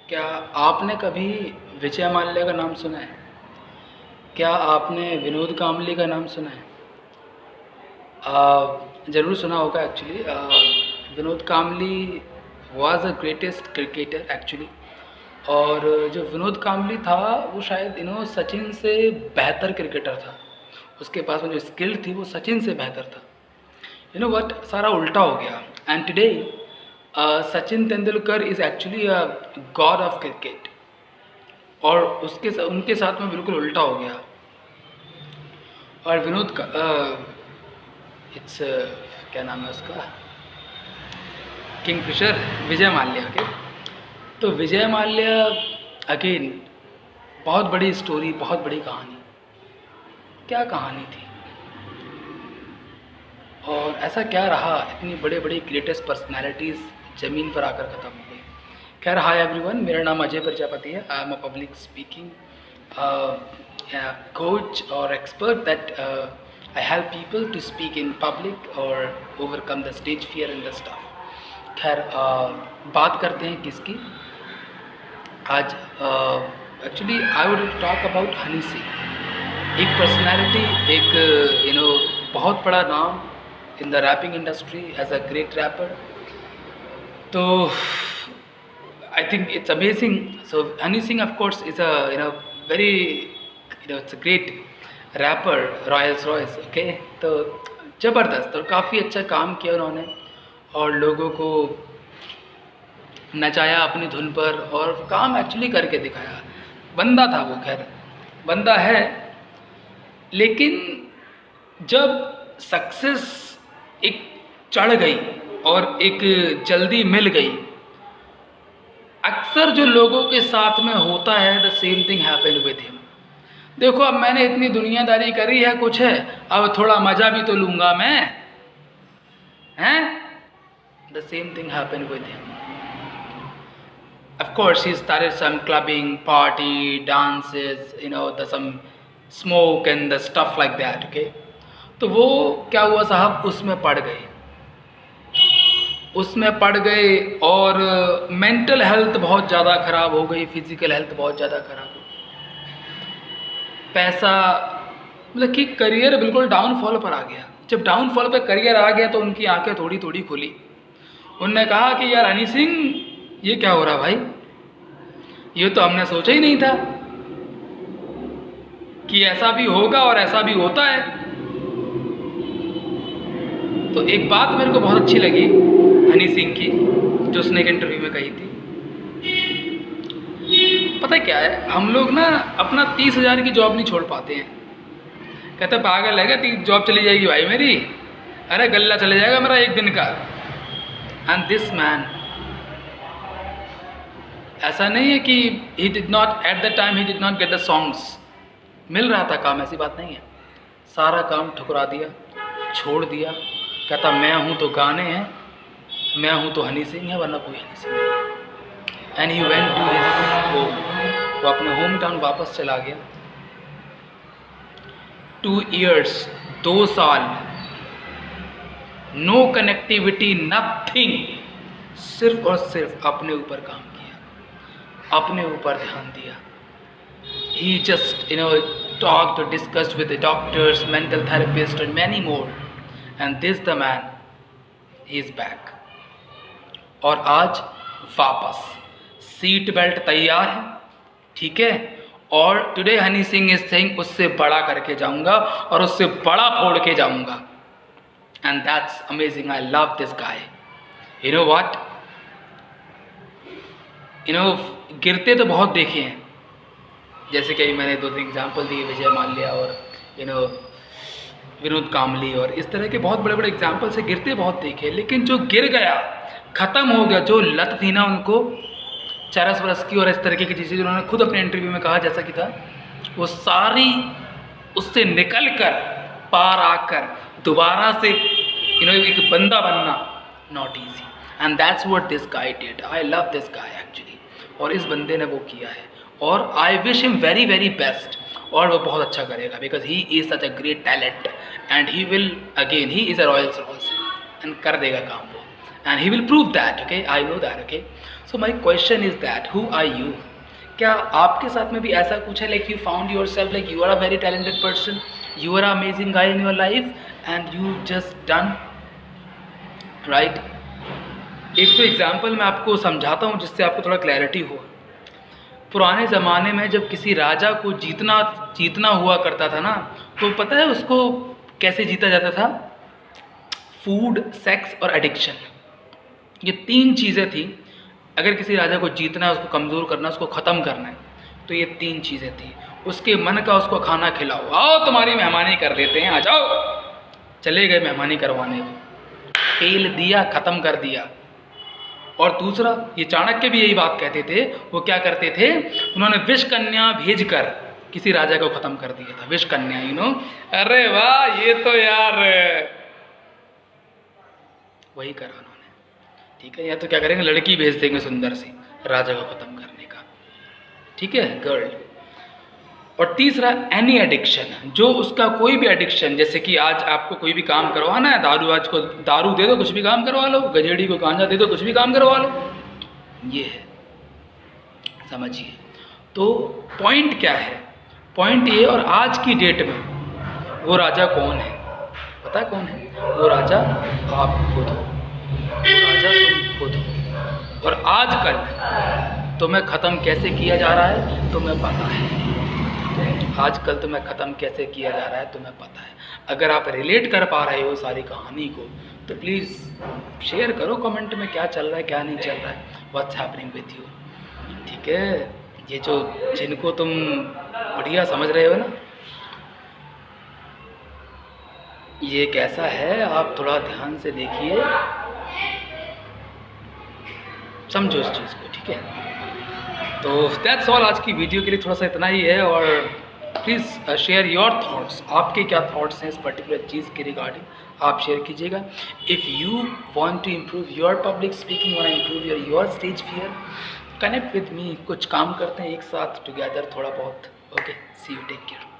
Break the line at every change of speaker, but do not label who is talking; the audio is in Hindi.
क्या आपने कभी विजय माल्या का नाम सुना है? क्या आपने विनोद कांबली का नाम सुना है? ज़रूर सुना होगा actually. Vinod Kambli was a greatest cricketer actually. और जो विनोद कांबली था वो शायद सचिन से बेहतर क्रिकेटर था। उसके पास में जो स्किल थी वो सचिन से बेहतर था। वट, सारा उल्टा हो गया। And today Sachin Tendulkar is actually a God of cricket, और उनके साथ में बिल्कुल उल्टा हो गया। और विनोद का इट्स क्या नाम है उसका, किंगफिशर, विजय माल्या के। तो विजय माल्या अगेन बहुत बड़ी स्टोरी, बहुत बड़ी कहानी। क्या कहानी थी और ऐसा क्या रहा, इतनी बड़े बड़ी ग्रेटेस्ट पर्सनैलिटीज़ ज़मीन पर आकर ख़त्म हो गई। खैर, हाय एवरीवन, मेरा नाम अजय प्रजापति है। I am a public speaking coach or expert that I help people to speak in public or overcome the stage fear and the stuff. खैर, बात करते हैं किसकी आज। Actually I would talk about Honey Singh, एक पर्सनैलिटी, एक बहुत बड़ा नाम in the rapping industry as a great rapper. तो I think it's amazing. So Honey Singh, of course, is a very it's a great rapper, Rolls Royce. Okay, तो ज़बरदस्त और काफ़ी अच्छा काम किया उन्होंने और लोगों को नचाया अपनी धुन पर और काम एक्चुअली करके दिखाया। बंदा था वो, खैर बंदा है, लेकिन जब सक्सेस एक चढ़ गई और एक जल्दी मिल गई, अक्सर जो लोगों के साथ में होता है, the same thing happen with him. देखो, अब मैंने इतनी दुनियादारी करी है, कुछ है, अब थोड़ा मज़ा भी तो लूँगा मैं, हैं? The same thing happen with him. Of course he started some clubbing, party, dances, the some smoke and the stuff like that. Okay, तो वो क्या हुआ साहब, उसमें पड़ गए और मेंटल हेल्थ बहुत ज़्यादा ख़राब हो गई, फिज़िकल हेल्थ बहुत ज़्यादा ख़राब हो गई, पैसा, मतलब कि करियर बिल्कुल डाउनफॉल पर आ गया। जब डाउनफॉल पर करियर आ गया तो उनकी आंखें थोड़ी थोड़ी खुली। उनने कहा कि यार हनी सिंह, ये क्या हो रहा भाई, ये तो हमने सोचा ही नहीं था कि ऐसा भी होगा और ऐसा भी होता है। तो एक बात मेरे को बहुत अच्छी लगी हनी सिंह की, जो उसने एक इंटरव्यू में कही थी। पता है क्या है, हम लोग ना अपना 30,000 की जॉब नहीं छोड़ पाते हैं। कहते पागल है क्या, जॉब चली जाएगी भाई मेरी, अरे गल्ला चले जाएगा मेरा एक दिन का। एंड दिस मैन, ऐसा नहीं है कि he did not at the time, he did not get the songs, मिल रहा था काम, ऐसी बात नहीं है। सारा काम ठुकरा दिया, छोड़ दिया। कहता मैं हूँ तो गाने हैं, मैं हूँ तो हनी सिंह है, वरना कोई हनी सिंह नहीं। And he went to his home, वो अपने होम टाउन वापस चला गया। 2 years, 2 साल, नो कनेक्टिविटी, नथिंग, सिर्फ और सिर्फ अपने ऊपर काम किया, अपने ऊपर ध्यान दिया। ही just talked or discussed with the doctors, mental therapists and many more, and this the man, he is back। और आज वापस सीट बेल्ट तैयार है, ठीक है। और today Honey Singh is saying उससे बड़ा करके जाऊंगा और उससे बड़ा फोड़ के जाऊंगा। And that's amazing, I love this guy. You know what, गिरते तो बहुत देखे हैं, जैसे कि मैंने 2-3 एग्जाम्पल दिए, विजय माल्या और विनोद कांबली, और इस तरह के बहुत बड़े बड़े एग्जाम्पल से गिरते बहुत देखे। लेकिन जो गिर गया, ख़त्म हो गया, जो लत थी ना उनको चरस वरस की और इस तरीके की चीज़ें, जिन्होंने खुद अपने इंटरव्यू में कहा जैसा कि था, वो सारी उससे निकल कर पार आकर दोबारा से एक बंदा बनना not easy. And that's what this guy did. I love this guy actually, और इस बंदे ने वो किया है और I wish him very very best. और वो बहुत अच्छा करेगा, because he is such a great talent and he will again, he is a Royals Royals and कर देगा काम वो, and he will prove that. Okay, I know that. Okay, so my question is that who are you? क्या आपके साथ में भी ऐसा कुछ है, like you found yourself like you are a very talented person, you are amazing guy in your life and you just done right? एक तो एग्जाम्पल मैं आपको समझाता हूँ जिससे आपको थोड़ा क्लैरिटी हो। पुराने ज़माने में जब किसी राजा को जीतना हुआ करता था ना, तो पता है उसको कैसे जीता जाता था? फूड, सेक्स और एडिक्शन, ये 3 चीज़ें थी। अगर किसी राजा को जीतना है, उसको कमज़ोर करना है, उसको ख़त्म करना है, तो ये 3 चीज़ें थी। उसके मन का उसको खाना खिलाओ, आओ तुम्हारी मेहमानी कर देते हैं, आ जाओ। चले गए मेहमानी करवाने, पेल दिया, ख़त्म कर दिया। और दूसरा, ये चाणक्य भी यही बात कहते थे। वो क्या करते थे? उन्होंने विष कन्या भेज कर किसी राजा को ख़त्म कर दिया था। विष कन्या, यू नो, अरे वाह, ये तो यार वही करा उन्होंने, ठीक है। या तो क्या करेंगे, लड़की भेज देंगे सुंदर सी राजा को ख़त्म करने का, ठीक है, गर्ल। और तीसरा, एनी एडिक्शन, जो उसका कोई भी एडिक्शन, जैसे कि आज आपको कोई भी काम करवाना है, आज को दारू दे दो, कुछ भी काम करवा लो, गजेड़ी को गांजा दे दो, कुछ भी काम करवा लो, ये है, समझिए। तो पॉइंट क्या है? पॉइंट ये, और आज की डेट में वो राजा कौन है? पता है कौन है वो राजा? आप खुद हो, राजा तुम खुद हो। और आजकल तुम्हें ख़त्म कैसे किया जा रहा है तुम्हें पता है। आजकल तुम्हें ख़त्म कैसे किया जा रहा है तुम्हें पता है। अगर आप रिलेट कर पा रहे हो सारी कहानी को, तो प्लीज़ शेयर करो कमेंट में, क्या चल रहा है, क्या नहीं चल रहा है, व्हाट्स हैपनिंग विद यू, ठीक है। ये जो जिनको तुम बढ़िया समझ रहे हो ना, ये कैसा है, आप थोड़ा ध्यान से देखिए, समझो इस चीज़ को, ठीक है। तो दैट्स ऑल, आज की वीडियो के लिए थोड़ा सा इतना ही है। और प्लीज़ शेयर योर थॉट्स, आपके क्या थॉट्स हैं इस पर्टिकुलर चीज़ के रिगार्डिंग, आप शेयर कीजिएगा। If you want to improve your public speaking, want to improve your stage fear, connect with me, कुछ काम करते हैं एक साथ टुगेदर थोड़ा बहुत। Okay, see you, take care.